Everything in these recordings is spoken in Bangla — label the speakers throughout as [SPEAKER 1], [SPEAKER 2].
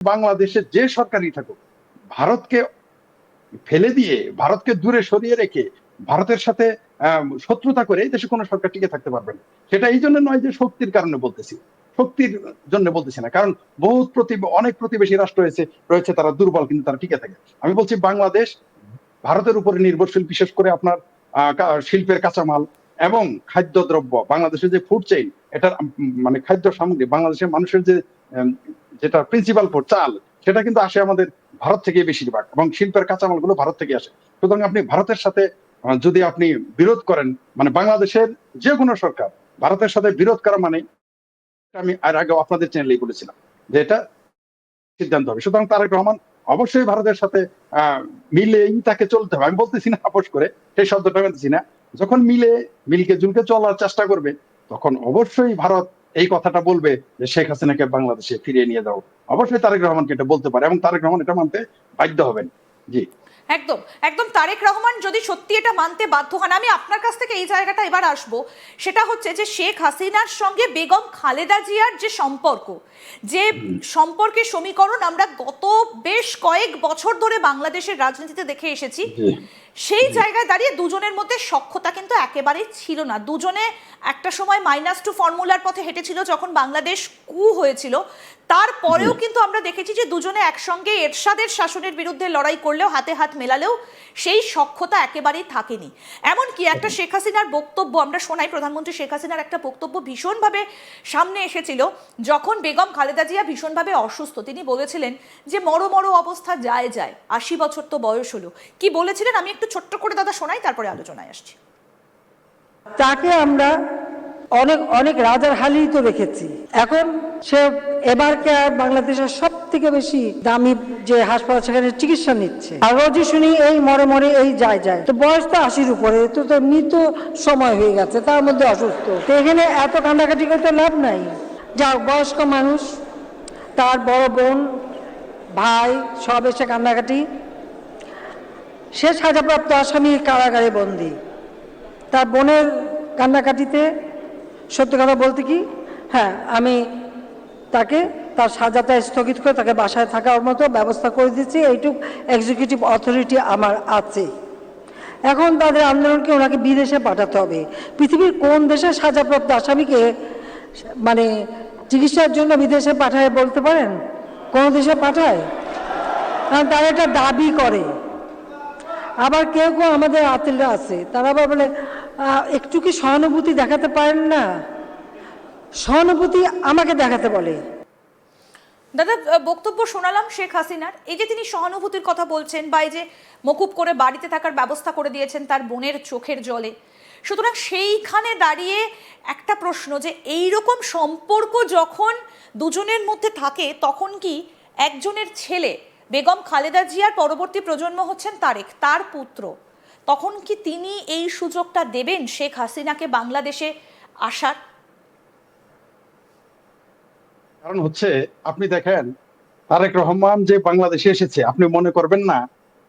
[SPEAKER 1] বাংলাদেশে যে সরকারই থাকুক, ভারতকে ফেলে দিয়ে, ভারতকে দূরে সরিয়ে রেখে, ভারতের সাথে শত্রুতা করে এই দেশে কোনো সরকার টিকে থাকতে পারবে না। সেটা এই জন্য নয় যে শক্তির কারণে বলতেছি, শক্তির জন্য বলতেছি না, কারণ অনেক প্রতিবেশী রাষ্ট্র রয়েছে তারা দুর্বল কিন্তু তারা টিকে থাকে। আমি বলছি বাংলাদেশ ভারতের উপরে নির্ভরশীল, বিশেষ করে আপনার শিল্পের কাঁচামাল এবং খাদ্যদ্রব্য, বাংলাদেশের যে ফুড চেইন, এটার মানে খাদ্য সামগ্রী, বাংলাদেশের মানুষের যে যেটা প্রিন্সিপাল ফুড চাল, সেটা কিন্তু আসে আমাদের ভারত থেকে বেশিরভাগ, এবং শিল্পের কাঁচামাল গুলো ভারত থেকে আসে। সুতরাং আপনি ভারতের সাথে যদি আপনি বিরোধ করেন, মানে বাংলাদেশের যে কোনো সরকার ভারতের সাথে বিরোধ করা মানে, আমি আর আগে আপনাদের চ্যানেলেই বলেছিলাম যে এটা সিদ্ধান্ত হবে। সুতরাং তারেক রহমান অবশ্যই ভারতের সাথে মিলেই তাকে চলতে হবে। আমি বলতেছি না আপোষ করে, সেই শব্দটা বলতেছি না। যখন মিলকে জুলকে চলার চেষ্টা করবে, তখন অবশ্যই ভারত এই কথাটা বলবে যে শেখ হাসিনাকে বাংলাদেশে ফিরিয়ে নিয়ে যাও। অবশ্যই তারেক রহমানকে এটা বলতে পারে এবং তারেক রহমান এটা মানতে বাধ্য হবেন। জি,
[SPEAKER 2] একদম একদম তারেক রহমান যদি সত্যি এটা মানতে বাধ্য হন, আমি আপনার কাছ থেকে এই জায়গাটা এবার আসবো, সেটা হচ্ছে যে শেখ হাসিনার সঙ্গে বেগম খালেদা জিয়ার যে সম্পর্ক, যে সম্পর্কের সমীকরণ আমরা গত বেশ কয়েক বছর ধরে বাংলাদেশের রাজনীতিতে দেখে এসেছি, সেই জায়গায় দাঁড়িয়ে দুজনের মধ্যে সখ্যতা কিন্তু একেবারেই ছিল না। দুজনে একটা সময় -2 ফর্মুলার পথে হেঁটেছিল যখন বাংলাদেশ কু হয়েছিল। তারপরেও কিন্তু আমরা দেখেছি যে দুজনে একসঙ্গে এরশাদের শাসনের বিরুদ্ধে লড়াই করলেও, হাতে হাত মেলালেও সেই সখ্যতা একেবারেই থাকেনি। এমনকি একটা শেখ হাসিনার বক্তব্য আমরা শোনাই, প্রধানমন্ত্রী শেখ হাসিনার একটা বক্তব্য ভীষণভাবে সামনে এসেছিল যখন বেগম খালেদা জিয়া ভীষণভাবে অসুস্থ। তিনি বলেছিলেন যে মরো অবস্থা যায় 80 বছর তো বয়স হলো। কি বলেছিলেন আমি একটু ছোট্ট করে দাদা শোনাই, তারপরে আলোচনায় আসছি।
[SPEAKER 3] তাকে আমরা অনেক অনেক রাজার হালেই তো রেখেছি। এখন সে এবারকে বাংলাদেশের সব থেকে বেশি দামি যে হাসপাতাল, সেখানে চিকিৎসা নিচ্ছে। আর রোজই শুনি এই মরে এই যায়। তো বয়স তো 80-র উপরে, তো মৃত সময় হয়ে গেছে, তার মধ্যে অসুস্থ। তো এখানে এত কান্দাকাটি করতে লাভ নাই। যা বয়স্ক মানুষ, তার বড় বোন ভাই সব এসে কান্দাকাটি। সে সাজাপ্রাপ্ত আসামি, কারাগারে বন্দী। তার বোনের কান্নাকাটিতে সত্যি কথা বলতে কি, হ্যাঁ, আমি তাকে তার সাজাটা স্থগিত করে তাকে বাসায় থাকার মতো ব্যবস্থা করে দিচ্ছি। এইটুক এক্সিকিউটিভ অথরিটি আমার আছে। এখন তাদের আন্দোলনকে ওনাকে বিদেশে পাঠাতে হবে। পৃথিবীর কোন দেশে সাজাপ্রাপ্ত আসামিকে মানে চিকিৎসার জন্য বিদেশে পাঠায় বলতে পারেন? কোন দেশে পাঠায়? কারণ তারা একটা দাবি করে। আবার কেউ আমাদের আতিলরা আছে, তারা আবার বলে একটু কি সহানুভূতি দেখাতে পারেন না? সহানুভূতি আমাকে দেখাতে বলে।
[SPEAKER 2] দাদা, বক্তব্য শোনালাম শেখ হাসিনার, এই যে তিনি সহানুভূতির কথা বলছেন বা এই যে মকুব করে বাড়িতে থাকার ব্যবস্থা করে দিয়েছেন তার বোনের চোখের জলে, সুতরাং সেইখানে দাঁড়িয়ে একটা প্রশ্ন যে এই রকম সম্পর্ক যখন দুজনের মধ্যে থাকে, তখন কি একজনের ছেলে বেগম খালেদা জিয়ার পরবর্তী প্রজন্ম হচ্ছেন তারেক, তার পুত্র, তখন কি তিনি এই সুযোগটা দেবেন শেখ হাসিনাকে বাংলাদেশে আসার?
[SPEAKER 1] কারণ হচ্ছে আপনি দেখেন, তারেক রহমান যে বাংলাদেশে এসেছে, আপনি মনে করবেন না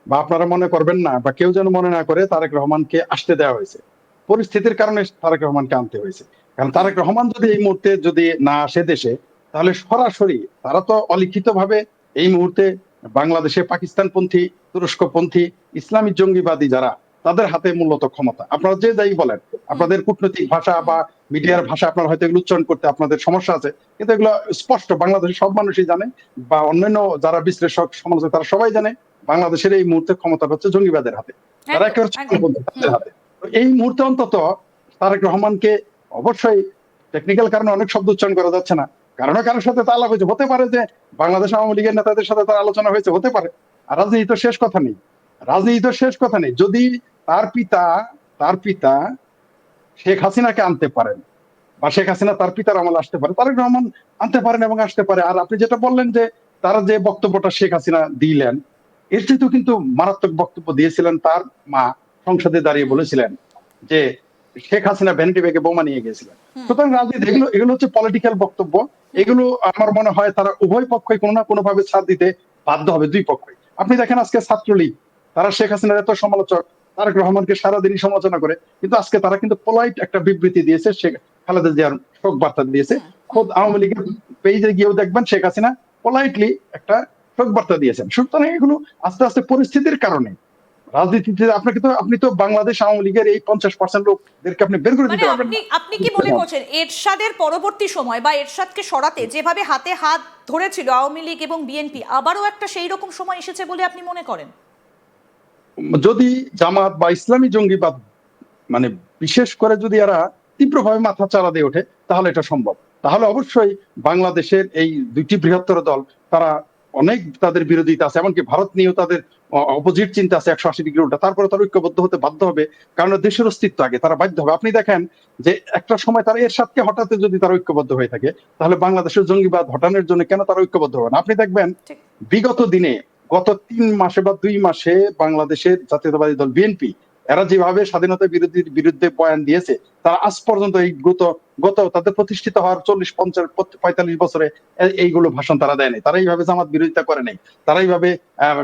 [SPEAKER 1] বা আপনারা মনে করবেন না বা কেউ যেন মনে না করে তারেক রহমানকে আসতে দেওয়া হয়েছে। পরিস্থিতির কারণে তারেক রহমানকে আনতে হয়েছে। কারণ তারেক রহমান যদি এই মুহূর্তে যদি না আসে দেশে, তাহলে সরাসরি তারা তো অলিখিত ভাবে এই মুহূর্তে বাংলাদেশে পাকিস্তানপন্থী, তুরস্কপন্থী, ইসলামিক জঙ্গিবাদী যারা, তাদের হাতে মূলত ক্ষমতা। আপনারা যে যাই বলেন, আপনাদের কূটনৈতিক ভাষা বা মিডিয়ার ভাষা আপনারা হয়তো এগুলো উচ্চারণ করতে আপনাদের সমস্যা আছে, কিন্তু এগুলো স্পষ্ট, বাংলাদেশের সব মানুষই জানে বা অন্যান্য যারা বিশ্লেষক সমালোচক তারা সবাই জানে, বাংলাদেশের এই মুহূর্তে ক্ষমতা হচ্ছে জঙ্গিবাদের হাতে, তারা একেবারে হাতে। এই মুহূর্তে অন্তত তারেক রহমানকে অবশ্যই, টেকনিক্যাল কারণে অনেক শব্দ উচ্চারণ করা যাচ্ছে না, কারোর সাথে তা আলাপ হয়েছে, হতে পারে যে বাংলাদেশ আওয়ামী লীগের নেতাদের সাথে তার আলোচনা হয়েছে, হতে পারে। আর রাজনীতি তো শেষ কথা নেই। যদি তার পিতা শেখ হাসিনাকে আনতে পারেন বা শেখ হাসিনা তার পিতার আমলে আসতে পারে, তারেক রহমান আনতে পারেন এবং আসতে পারে। আর আপনি যেটা বললেন যে তারা যে বক্তব্যটা শেখ হাসিনা দিলেন, এর চেয়েও কিন্তু মারাত্মক বক্তব্য দিয়েছিলেন তার মা, সংসদে দাঁড়িয়ে বলেছিলেন যে শেখ হাসিনা ভ্যানিটি ব্যাগে বোমা নিয়ে গিয়েছিলেন। সুতরাং রাজনীতি এগুলো হচ্ছে পলিটিক্যাল বক্তব্য। এগুলো আমার মনে হয় তারা উভয় পক্ষই কোনো না কোনো ভাবে ছাড় দিতে বাধ্য হবে, দুই পক্ষই। আপনি দেখেন আজকে ছাত্রলীগ, তারা শেখ হাসিনার এত সমালোচক, তারেক রহমানকে সারাদিনই সমালোচনা করে, কিন্তু আজকে তারা কিন্তু পোলাইট একটা বিবৃতি দিয়েছে, শেখ খালেদা জিয়ার শোক বার্তা দিয়েছে। খোদ আওয়ামী লীগের পেজে গিয়েও দেখবেন শেখ হাসিনা পোলাইটলি একটা শোক বার্তা দিয়েছেন। সুতরাং এগুলো আস্তে আস্তে পরিস্থিতির কারণে রাজনীতিতে আপনি তো বাংলাদেশ আওয়ামী লীগের এই 50% লোকদেরকে আপনি বের করে
[SPEAKER 2] মানে
[SPEAKER 1] দিতে পারবেন
[SPEAKER 2] আপনি
[SPEAKER 1] না।
[SPEAKER 2] আপনি কি মনে করছেন এরশাদের পরবর্তী সময় বা এরশাদকে সরাতে যেভাবে হাতে হাত ধরেছিল আওয়ামী লীগ এবং বিএনপি, আবারও একটা সেই রকম সময় এসেছে বলে আপনি মনে করেন?
[SPEAKER 1] যদি জামাত বা ইসলামী জঙ্গিবাদ মানে বিশেষ করে যদি এরা তীব্রভাবে মাথা চাড়া দিয়ে ওঠে তাহলে এটা সম্ভব। তাহলে অবশ্যই বাংলাদেশের এই দুইটি বৃহত্তর দল তারা অনেক তাদের বিরোধিতা আছে, এমনকি ভারত নিয়েও তাদের অপোজিট চিন্তা আছে 180 ডিগ্রি উল্টা। তারপরে তারা ঐক্যবদ্ধ হতে বাধ্য হবে, কারণ দেশের অস্তিত্ব আগে, তারা বাধ্য হবে। আপনি দেখেন যে একটা সময় তারা এরশাদকে হঠাতে যদি তারা ঐক্যবদ্ধ হয়ে থাকে, তাহলে বাংলাদেশের জঙ্গিবাদ হটানোর জন্য কেন তারা ঐক্যবদ্ধ হবে না? আপনি দেখবেন
[SPEAKER 2] ঠিক।
[SPEAKER 1] বিগত দিনে গত 3 মাসে বা 2 মাসে বাংলাদেশের জাতীয়তাবাদী দল বিএনপি এরা যেভাবে স্বাধীনতা বিরোধীর বিরুদ্ধে বয়ান দিয়েছে, তারা আজ পর্যন্ত এই গত তাদের প্রতিষ্ঠিত হওয়ার 40-50-45 বছরে এইগুলো ভাষণ তারা দেয়নি। তারা এইভাবে জামাত বিরোধিতা করে নাই। তারা এইভাবে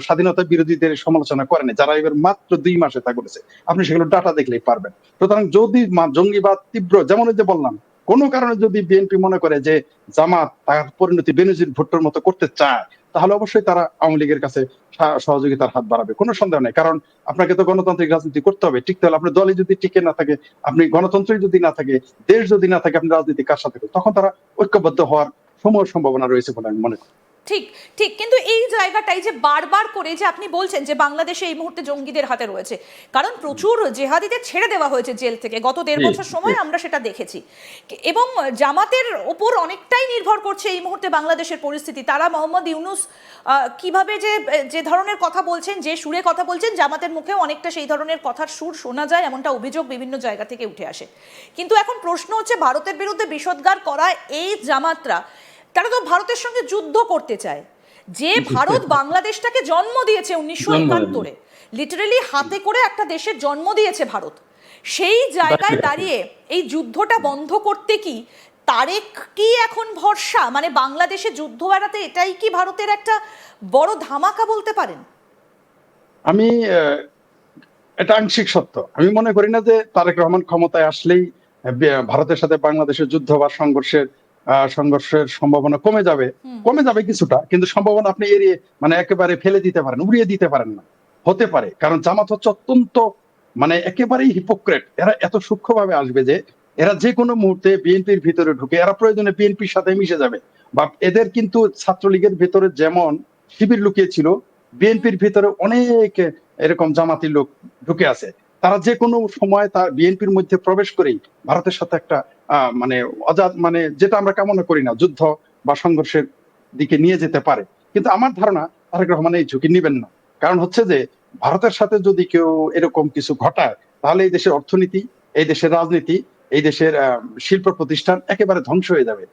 [SPEAKER 1] স্বাধীনতা বিরোধীদের সমালোচনা করে নাই, যারা এবার মাত্র 2 মাসে তা করেছে। আপনি সেগুলো ডাটা দেখলেই পারবেন। সুতরাং যদি জঙ্গিবাদ তীব্র, যেমন ওই যে বললাম, কোন কারণে যদি বিএনপি মনে করে যে জামাত তার পরিণতি বেনজির ভুট্টোর মতো করতে চায়, তাহলে অবশ্যই তারা আওয়ামী লীগের কাছে সহযোগিতার হাত বাড়াবে, কোনো সন্দেহ নেই। কারণ আপনাকে তো গণতান্ত্রিক রাজনীতি করতে হবে, টিকতে হলে। আপনার দলই যদি টিকে না থাকে, আপনি গণতন্ত্রই যদি না থাকে, দেশ যদি না থাকে, আপনি রাজনীতি কার সাথে করবেন? তখন তারা ঐক্যবদ্ধ হওয়ার সম্ভাবনা রয়েছে বলে আমি মনে করি।
[SPEAKER 2] ঠিক ঠিক, কিন্তু এই জায়গাটাই যে বারবার করে যে আপনি বলছেন যে বাংলাদেশে এই মুহূর্তে জঙ্গিদের হাতে রয়েছে, কারণ প্রচুর জেহাদিদের ছেড়ে দেওয়া হয়েছে জেল থেকে গত 1.5 বছর সময়, আমরা সেটা দেখেছি। এবং জামাতের ওপর অনেকটাই নির্ভর করছে এই মুহূর্তে বাংলাদেশের পরিস্থিতি। তারা মোহাম্মদ ইউনূস কিভাবে যে ধরনের কথা বলছেন, যে সুরে কথা বলছেন, জামাতের মুখেও অনেকটা সেই ধরনের কথার সুর শোনা যায়, এমনটা অভিযোগ বিভিন্ন জায়গা থেকে উঠে আসে। কিন্তু এখন প্রশ্ন হচ্ছে, ভারতের বিরুদ্ধে বিষোদ্গার করা এই জামাতরা, তারা তো ভারতের সঙ্গে যুদ্ধ করতে চায়। যে ভারত বাংলাদেশটাকে জন্ম দিয়েছে 1971-এ, লিটারালি হাতে করে একটা দেশের জন্ম দিয়েছে ভারত, সেই জায়গায় দাঁড়িয়ে এই যুদ্ধটা বন্ধ করতে কি তারেক কি এখন ভরসা? মানে বাংলাদেশে যুদ্ধ এড়াতে এটাই কি ভারতের একটা বড় ধামাকা বলতে পারেন?
[SPEAKER 1] আমি এটা আংশিক সত্য। আমি মনে করি না যে তারেক রহমান ক্ষমতায় আসলেই ভারতের সাথে বাংলাদেশের যুদ্ধ বা সংঘর্ষের সম্ভাবনা কমে যাবে। কমে যাবে কিছুটা, কিন্তু সম্ভাবনা আপনি এড়িয়ে মানে একেবারে ফেলে দিতে পারেন, উড়িয়ে দিতে পারেন না। হতে পারে, কারণ জামাত হচ্ছে অত্যন্ত মানে একেবারেই হিপোক্রেট। এরা এত সূক্ষ্মভাবে আসবে যে এরা যে কোনো মুহূর্তে বিএনপির ভিতরে ঢুকে, এরা প্রয়োজনে বিএনপির সাথে মিশে যাবে। বা এদের কিন্তু ছাত্রলীগের ভিতরে যেমন শিবির লুকিয়ে ছিল, বিএনপির ভিতরে অনেক এরকম জামাতি লোক ঢুকে আছে। তারা যে কোনো সময় তার বিএনপির মধ্যে প্রবেশ করেই ভারতের সাথে একটা মানে মানে যেটা আমরা কামনা করি না, যুদ্ধ বা সংঘর্ষের দিকে নিয়ে যেতে পারে। কিন্তু আমার ধারণা তারেক রহমান এই ঝুঁকি নিবেন না। কারণ হচ্ছে যে ভারতের সাথে যদি কেউ এরকম কিছু ঘটায়, তাহলে এই দেশের অর্থনীতি, এই দেশের রাজনীতি, এই দেশের শিল্প প্রতিষ্ঠান একেবারে ধ্বংস হয়ে যাবে।